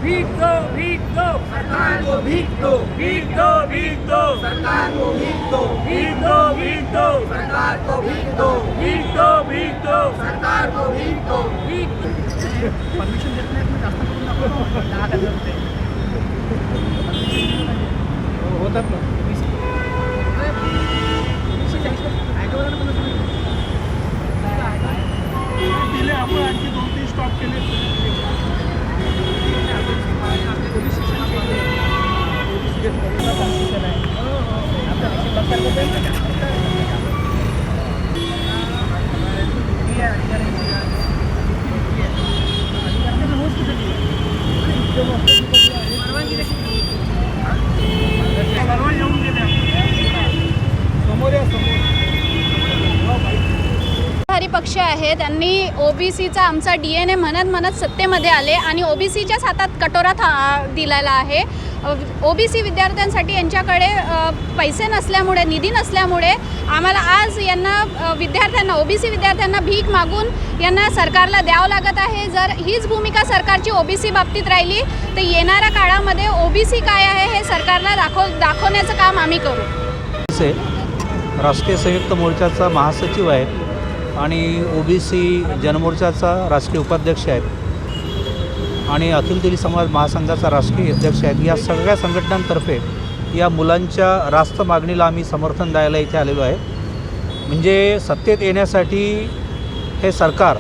भीख दो, भीख दो, सरकार को भीख दो, भीख दो, भीख दो, सरकार को भीख दो, भीख दो, भीख दो, सरकार को भीख दो, भीख दो, भीख दो, सरकार को भीख दो। परमिशन देत नाहीत ना, जास्त करून आपण 10,000 रुपये होतात ना. दिले आपण आणखी 2-3 स्टॉप केले. पक्ष आहे त्यांनी ओबीसीचा आमचा DNA म्हणत सत्तेमध्ये आले आणि ओबीसीच्याच हातात कटोरा दिलेला आहे. ओबीसी विद्यार्थ्यांसाठी यांच्याकडे पैसे नसल्यामुळे, निधी नसल्यामुळे आम्हाला आज यांना विद्यार्थ्यांना, ओबीसी विद्यार्थ्यांना भीक मागून यांना सरकारला द्यावं लागत आहे. जर हीच भूमिका सरकारची ओबीसी बाबतीत राहिली तर येणाऱ्या काळामध्ये ओबीसी काय आहे हे सरकारला दाखवण्याचं काम आम्ही करू. राष्ट्रीय संयुक्त मोर्चाचा महासचिव आहे आणि ओबीसी जनमोर्चाचा राष्ट्रीय उपाध्यक्ष आहेत आणि अखिल दिल्ली समाज महासंघाचा राष्ट्रीय अध्यक्ष आहेत. या सगळ्या संघटनांतर्फे या मुलांच्या रास्त मागणीला आम्ही समर्थन द्यायला इथे आलेलो आहे. म्हणजे सत्तेत येण्यासाठी हे सरकार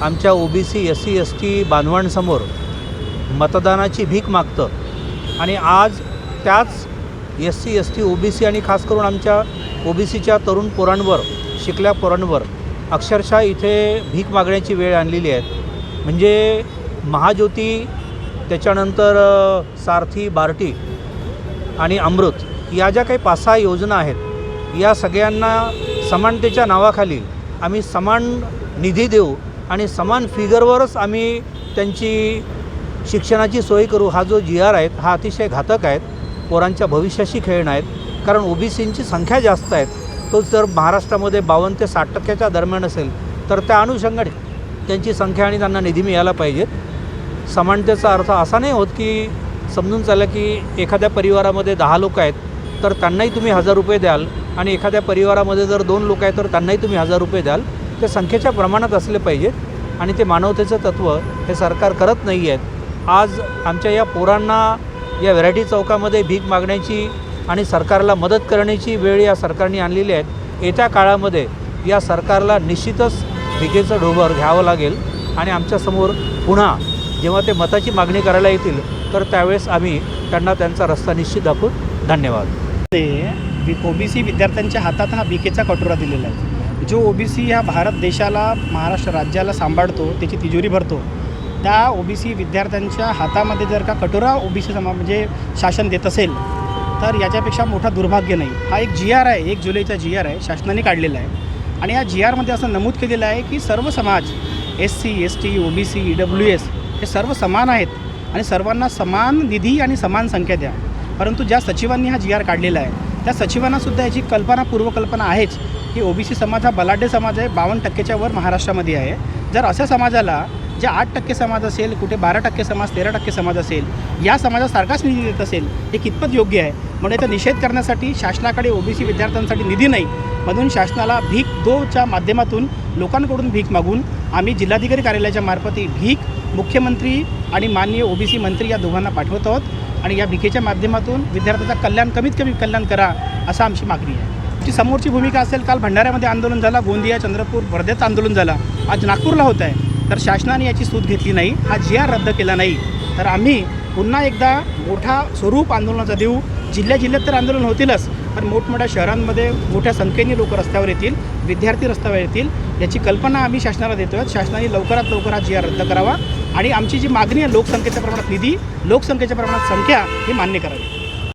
आमच्या ओबीसी SC ST बांधवांसमोर मतदानाची भीक मागतं आणि आज त्याच SC ST OBC आणि खास करून आमच्या ओबीसीच्या तरुण पोरांवर, शिकल्या पोरांवर अक्षरशः इथे भीक मागण्याची वेळ आणलेली आहे. म्हणजे महाज्योती, त्याच्यानंतर सारथी, बार्टी आणि अमृत या ज्या काही 5-6 योजना आहेत, या सगळ्यांना समानतेच्या नावाखाली आम्ही समान निधी देऊ आणि समान फिगरवरच आम्ही त्यांची शिक्षणाची सोय करू. हा जो GR आहे हा अतिशय घातक आहे. पोरांच्या भविष्याशी खेळणं आहेत. कारण ओबीसींची संख्या जास्त आहे. तो जर महाराष्ट्रामध्ये 52 ते 60% दरम्यान असेल तर त्या अनुषंगाने त्यांची संख्या आणि त्यांना निधी मिळाला पाहिजे. समानतेचा अर्थ असा नाही होत की समजून चाललं की एखाद्या परिवारामध्ये 10 लोक आहेत तर त्यांनाही तुम्ही 1000 रुपये द्याल आणि एखाद्या परिवारामध्ये जर 2 लोक आहेत तर त्यांनाही तुम्ही 1000 रुपये द्याल. ते संख्येच्या प्रमाणात असले पाहिजेत आणि ते मानवतेचं तत्त्व हे सरकार करत नाही आहेत. आज आमच्या या पोरांना या व्हरायटी चौकामध्ये भीक मागण्याची आणि सरकारला मदत करण्याची वेळ या सरकारने आणलेली आहे. येत्या काळामध्ये या सरकारला निश्चितच भीकेचं ढोबळ घ्यावं लागेल आणि आमच्यासमोर पुन्हा जेव्हा ते मताची मागणी करायला येतील तर त्यावेळेस आम्ही त्यांना त्यांचा रस्ता निश्चित दाखवू. धन्यवाद. ते ओबीसी विद्यार्थ्यांच्या हातात हा भीकेचा कटोरा दिलेला आहे. जो ओबीसी हा भारत देशाला, महाराष्ट्र राज्याला सांभाळतो, त्याची तिजोरी भरतो, त्या ओबीसी विद्यार्थ्यांच्या हातामध्ये जर का कटोरा ओबीसी म्हणजे शासन देत असेल तर याच्यापेक्षा मोठा दुर्भाग्य नाही. हा एक GR आहे, 1 जुलैचा GR आहे, शासनाने काढलेला आहे आणि या GRमध्ये असं नमूद केलेलं आहे की सर्व समाज SC ST OBC EWS हे सर्व समान आहेत आणि सर्वांना समान निधी आणि समान संख्या द्या. परंतु ज्या सचिवांनी हा GR काढलेला आहे त्या सचिवांनासुद्धा याची पूर्वकल्पना आहेच की ओबीसी समाज हा बलाढ्य समाज आहे, 52%च्या वर महाराष्ट्रामध्ये आहे. जर अशा समाजाला जे 8% समाज असेल, कुठे 12% समाज, 13% समाज असेल, या समाजासारखाच निधी देत असेल, हे कितपत योग्य आहे. म्हणून याचा निषेध करण्यासाठी शासनाकडे ओबीसी विद्यार्थ्यांसाठी निधी नाही, म्हणून शासनाला भीक दोच्या माध्यमातून लोकांकडून भीक मागून आम्ही जिल्हाधिकारी कार्यालयाच्या मार्फत ही भीक मुख्यमंत्री आणि माननीय ओबीसी मंत्री या दोघांना पाठवत आहोत आणि या भीकेच्या माध्यमातून विद्यार्थ्यांचं कल्याण, कमीत कमी कल्याण करा, असं आमची मागणी आहे. ची समोरची भूमिका असेल, काल भंडाऱ्यामध्ये आंदोलन झाला, गोंदिया, चंद्रपूर, वर्धेत आंदोलन झाला, आज नागपूरला होत आहे. तर शासनाने याची सूट घेतली नाही, हा GR रद्द केला नाही तर आम्ही पुन्हा एकदा मोठा स्वरूप आंदोलनाचा देऊ. जिल्ह्यात तर आंदोलन होतीलच, पण मोठमोठ्या शहरांमध्ये मोठ्या संख्येने लोक रस्त्यावर येतील, विद्यार्थी रस्त्यावर येतील. याची कल्पना आम्ही शासनाला देतो आहे. शासनाने लवकरात लवकर हा GR रद्द करावा आणि आमची जी मागणी आहे लोकसंख्येच्या प्रमाणात निधी, लोकसंख्येच्या प्रमाणात संख्या ही मान्य करावी.